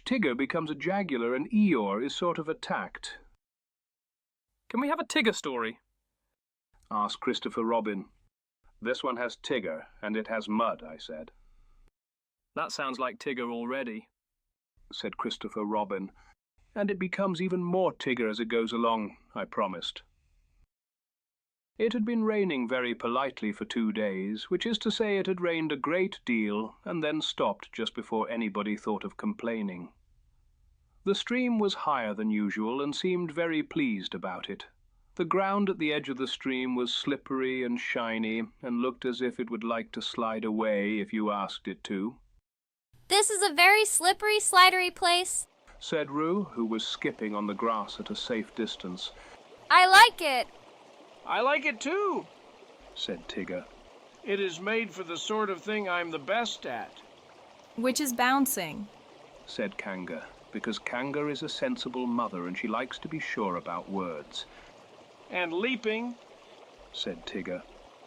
Tigger becomes a Jagular and Eeyore is sort of attacked. Can we have a Tigger story? Asked Christopher Robin. This one has Tigger, and it has mud, I said. That sounds like Tigger already, said Christopher Robin, and it becomes even more Tigger as it goes along, I promised. It had been raining very politely for 2 days, which is to say it had rained a great deal and then stopped just before anybody thought of complaining. The stream was higher than usual and seemed very pleased about it. The ground at the edge of the stream was slippery and shiny and looked as if it would like to slide away if you asked it to. "This is a very slippery, slidery place," said Roo, who was skipping on the grass at a safe distance. "I like it." "I like it too," said Tigger. "It is made for the sort of thing I'm the best at." "Which is bouncing," said Kanga, because Kanga is a sensible mother and she likes to be sure about words. "And leaping," said Tigger.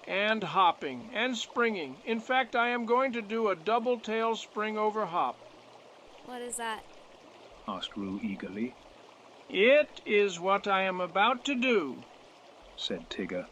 "And hopping, and springing. In fact, I am going to do a double-tail spring over hop." "What is that?" asked Roo eagerly. "It is what I am about to do," said Tigger.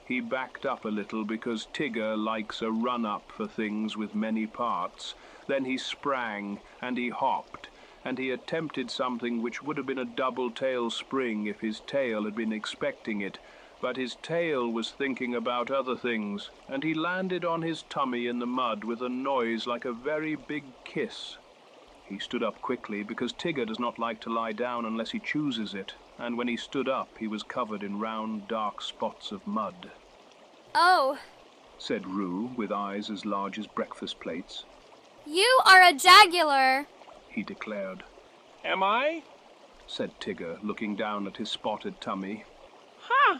He backed up a little because Tigger likes a run-up for things with many parts. Then he sprang, and he hopped, and he attempted something which would have been a double-tail spring if his tail had been expecting it, but his tail was thinking about other things, and he landed on his tummy in the mud with a noise like a very big kiss. He stood up quickly because Tigger does not like to lie down unless he chooses it, and when he stood up he was covered in round, dark spots of mud. "Oh," said Roo, with eyes as large as breakfast plates. "You are a Jagular," he declared. "Am I?" said Tigger, looking down at his spotted tummy. "Ha!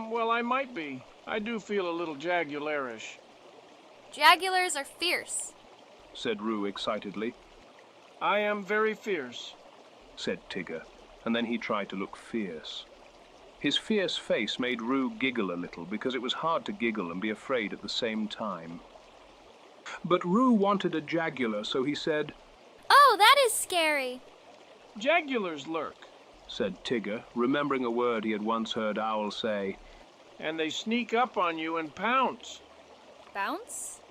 Well, I might be. I do feel a little Jagularish." "Jaguars are fierce," said Roo excitedly. "I am very fierce," said Tigger, and then he tried to look fierce. His fierce face made Roo giggle a little because it was hard to giggle and be afraid at the same time. But Roo wanted a Jagular, so he said, "Oh, that is scary." "Jagulars lurk," said Tigger, remembering a word he had once heard Owl say. "and they sneak up on you and pounce." "Bounce?"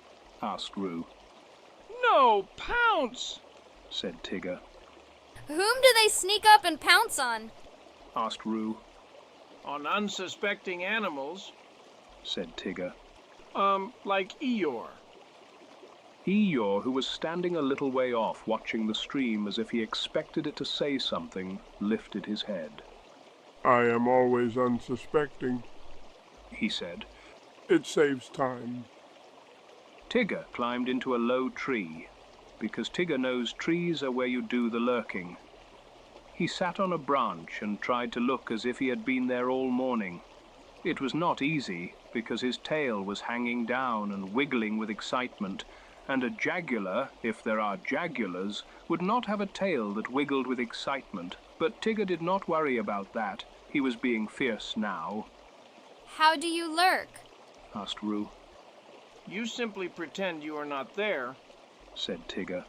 asked Roo. "No, pounce!" said Tigger. "Whom do they sneak up and pounce on?" asked Roo. "On unsuspecting animals, said Tigger. like Eeyore." Eeyore, who was standing a little way off watching the stream as if he expected it to say something, lifted his head. "I am always unsuspecting," he said. "It saves time." Tigger climbed into a low tree, because Tigger knows trees are where you do the lurking. He sat on a branch and tried to look as if he had been there all morning. It was not easy, because his tail was hanging down and wiggling with excitement, and a Jagular, if there are Jagulars, would not have a tail that wiggled with excitement, but Tigger did not worry about that. He was being fierce now. "How do you lurk?" asked Roo. "You simply pretend you are not there," said Tigger.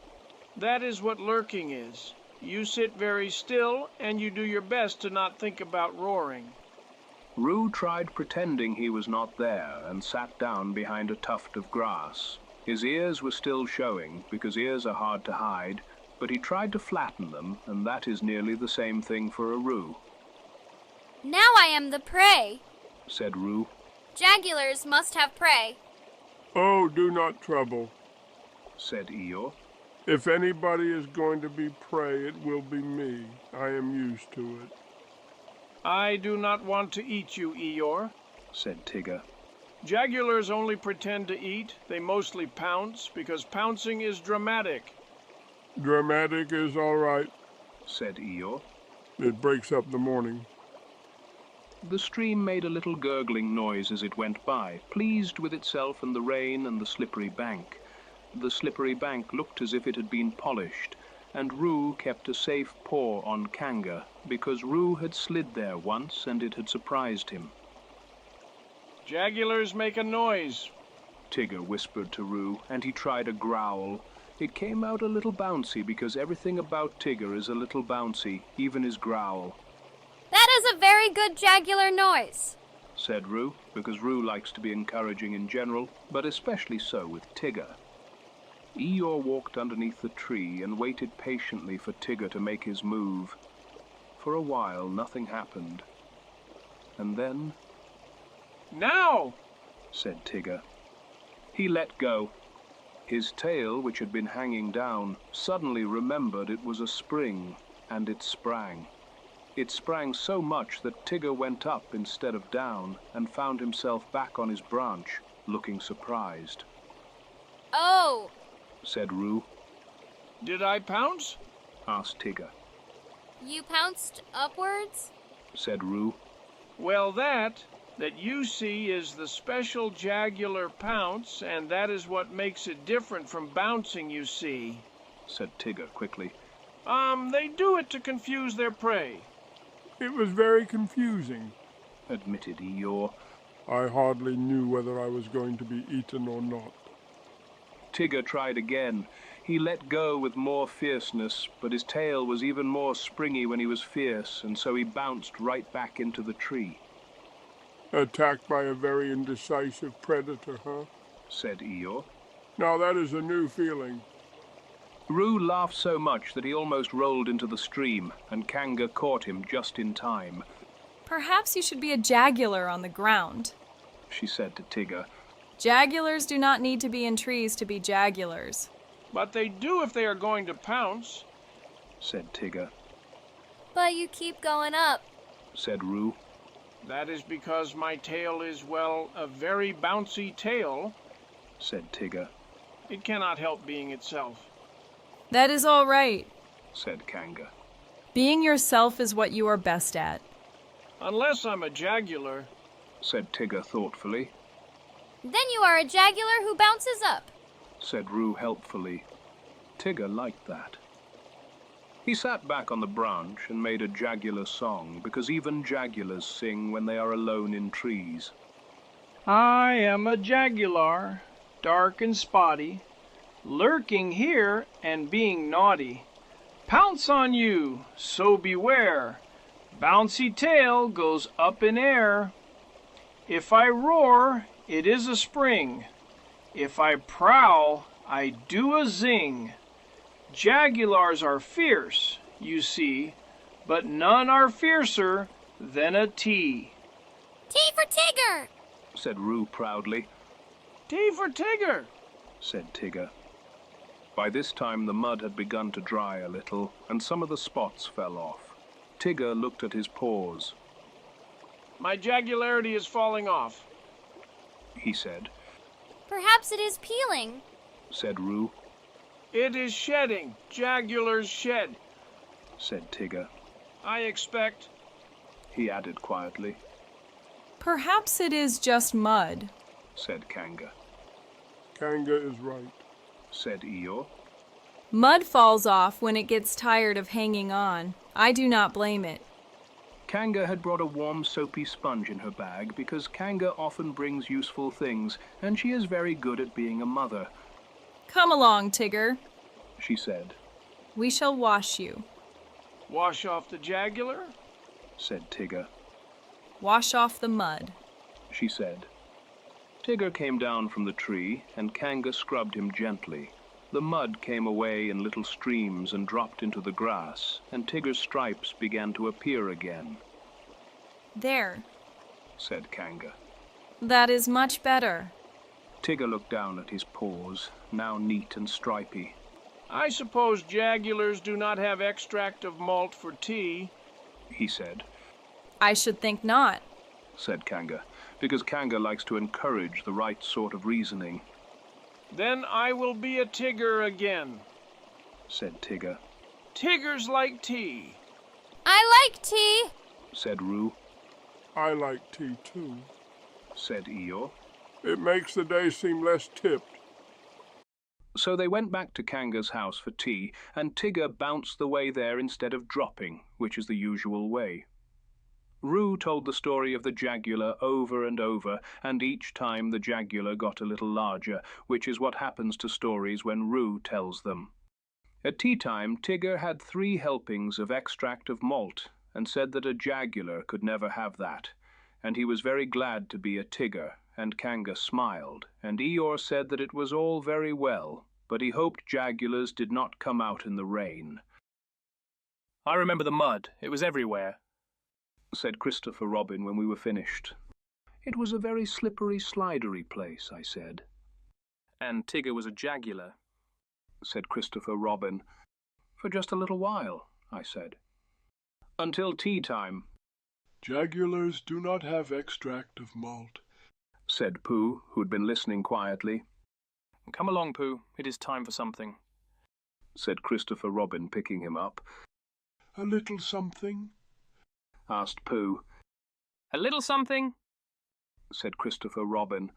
"That is what lurking is. You sit very still, and you do your best to not think about roaring." Roo tried pretending he was not there and sat down behind a tuft of grass. His ears were still showing, because ears are hard to hide, but he tried to flatten them, and that is nearly the same thing for a Roo. "Now I am the prey," said Roo. "Jagulars must have prey." "Oh, do not trouble," said Eeyore. "If anybody is going to be prey, it will be me. I am used to it." "I do not want to eat you, Eeyore," said Tigger. "Jagulars only pretend to eat. They mostly pounce, because pouncing is dramatic." "Dramatic is all right," said Eeyore. "It breaks up the morning." The stream made a little gurgling noise as it went by, pleased with itself and the rain and the slippery bank. The slippery bank looked as if it had been polished, and Roo kept a safe paw on Kanga, because Roo had slid there once and it had surprised him. "Jagulars make a noise," Tigger whispered to Roo, and he tried a growl. It came out a little bouncy because everything about Tigger is a little bouncy, even his growl. That is a very good Jagular noise, said Roo, because Roo likes to be encouraging in general, but especially so with Tigger. Eeyore walked underneath the tree and waited patiently for Tigger to make his move. For a while, nothing happened. And then... Now! said Tigger. He let go. His tail, which had been hanging down, suddenly remembered it was a spring, and it sprang. It sprang so much that Tigger went up instead of down and found himself back on his branch, looking surprised. Oh, said Roo. Did I pounce? asked Tigger. you pounced upwards? Said Roo. Well, that you see is the special Jagular pounce, and that is what makes it different from bouncing, you see. Said Tigger quickly. They do it to confuse their prey. It was very confusing. Admitted Eeyore. I hardly knew whether I was going to be eaten or not. Tigger tried again. He let go with more fierceness, but his tail was even more springy when he was fierce, and so he bounced right back into the tree. Attacked by a very indecisive predator, huh? Said Eeyore. Now that is a new feeling. Roo laughed so much that he almost rolled into the stream, and Kanga caught him just in time. Perhaps you should be a Jagular on the ground. She said to Tigger. Jagulars do not need to be in trees to be Jagulars. But they do if they are going to pounce. Said Tigger. But you keep going up. Said Roo. That is because my tail is, well, a very bouncy tail. Said Tigger. It cannot help being itself. That is all right. Said Kanga. Being yourself is what you are best at. Unless I'm a Jagular. Said Tigger thoughtfully. Then you are a Jagular who bounces up. Said Roo helpfully. Tigger liked that. He sat back on the branch and made a Jagular song, because even Jagulars sing when they are alone in trees. I am a Jagular, dark and spotty, lurking here and being naughty. Pounce on you, so beware. Bouncy tail goes up in air. If I roar, it is a spring. If I prowl, I do a zing. Jaguars are fierce, you see, but none are fiercer than a T. T for Tigger! Said Roo proudly. T for Tigger! Said Tigger. By this time the mud had begun to dry a little, and some of the spots fell off. Tigger looked at his paws. My jagularity is falling off, he said. Perhaps it is peeling. Said Roo. It is shedding. Jagulars shed. Said Tigger. I expect, he added quietly. Perhaps it is just mud. Said Kanga. Kanga is right. Said Eeyore. Mud falls off when it gets tired of hanging on. I do not blame it. Kanga had brought a warm soapy sponge in her bag because Kanga often brings useful things, and she is very good at being a mother. Come along, Tigger. She said. We shall wash you. wash off the Jagular? Said Tigger. Wash off the mud. She said. Tigger came down from the tree, and Kanga scrubbed him gently. The mud came away in little streams and dropped into the grass, and Tigger's stripes began to appear again. There. Said Kanga. That is much better. Tigger looked down at his paws, now neat and stripy. I suppose Jagulars do not have extract of malt for tea, He said. I should think not. Said Kanga, because Kanga likes to encourage the right sort of reasoning. Then I will be a Tigger again. Said Tigger. Tiggers like tea. I like tea. Said Roo. I like tea too. Said Eeyore. It makes the day seem less tipped. So they went back to Kanga's house for tea, and Tigger bounced the way there instead of dropping, which is the usual way. Roo told the story of the Jagular over and over, and each time the Jagular got a little larger, which is what happens to stories when Roo tells them. At tea time, Tigger had 3 helpings of extract of malt, and said that a Jagular could never have that, and he was very glad to be a Tigger, and Kanga smiled, and Eeyore said that it was all very well, but he hoped Jagulars did not come out in the rain. I remember the mud. It was everywhere, said Christopher Robin when we were finished. It was a very slippery, slidery place, I said. And Tigger was a Jagular, said Christopher Robin. For just a little while, I said. Until tea time. Jagulars do not have extract of malt, said Pooh, who'd been listening quietly. Come along, Pooh. It is time for something, said Christopher Robin, picking him up. A little something? Asked Pooh. A little something, said Christopher Robin.